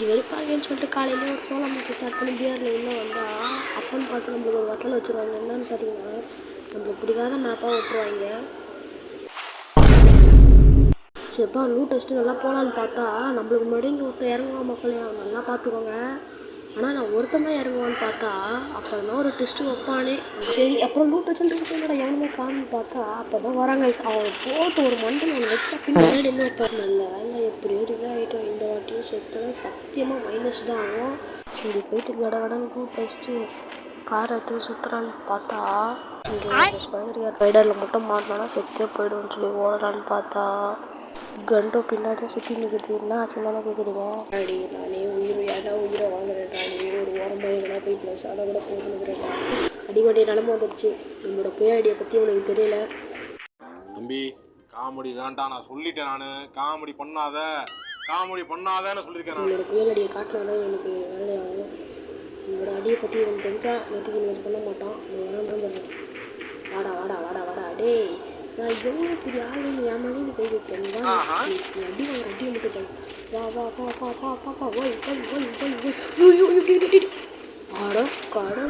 வெறுப்பாகன்னு சொல்லிட்டு காலையிலே ஒரு சோளம் மூட்டை ஸ்டார்ட் பண்ணி பியரில் உள்ளே வந்தால் அப்போன்னு பார்த்து நம்மளுக்கு ஒரு வத்தல் வச்சுருவாங்க. என்னன்னு பார்த்தீங்கன்னா நம்மளுக்கு பிடிக்காத மேப்பாக விட்டுருவாங்க. சரிப்பா லூட் டெஸ்ட்டு நல்லா போகலான்னு பார்த்தா நம்மளுக்கு முன்னாடி இங்கே ஒருத்தர் இறங்குவான் மக்களே, அவன் நல்லா பார்த்துக்கோங்க. ஆனால் நான் ஒருத்தமாக இறங்குவான்னு பார்த்தா அப்புறம் தான் ஒரு டெஸ்ட்டு வைப்பானே. சரி அப்புறம் லூட் வச்சுட்டு எவனுமே காணுன்னு பார்த்தா அப்போ தான் வராங்க. அவன் போட்டு ஒரு மண்டல் அவனை வச்சா பின்னாடி என்ன ஒருத்தர் நல்ல வேலை எப்படியோ ரிவே ஆகிட்டோம். இந்த வாட்டியும் செத்துனா சத்தியமாக மைனஸ் தான் ஆகும். சரி போயிட்டு கடகடன்னு லூட் வச்சுட்டு காரை எடுத்து சுற்றுறான்னு பார்த்தா இங்கே ஸ்பைடர் ரைடரில் மட்டும் மாட்டினா செத்தே போய்டுன்னு சொல்லி ஓடுறான்னு பார்த்தா கண்டோ பின்னாடியே சுற்றி நிற்குது. என்ன ஆச்சுன்னு கேட்குறீங்க? அடி நானே உயிரை வாங்குறேன்டா, நீ ஒரு ஓரமாக எங்கன்னா போய் ப்ளஸ் அதை கூட போட்டுக்கிறேன்டா. அடிக்கடி நிலம வந்துடுச்சு. நம்மளோட பேரடியை பற்றி உனக்கு தெரியல தம்பி. காமெடி வேண்டாம், நான் சொல்லிட்டேன். நான் காமெடி பண்ணாதேன்னு சொல்லியிருக்கேன். நம்மளோட பேரடியை காட்டினாதான் எனக்கு வேலையாகும். என்னோட அடியை பற்றி இவன் தெரிஞ்சா நேற்றுக்கு இன்வெஸ்ட் பண்ண மாட்டான். நான் வரேன். வாடா வாடா வாடா வாடா டே, நான் எவ்வளோ பெரிய ஆளு என் மேலே நீ கை வைப்பேன். நீ அடி வாங்குற அடியை மட்டும் பண்ணு. வா வா வா வா வா வா வா ஓய் ஓய் ஓய் ஓய் ஓய் ஆடா கடை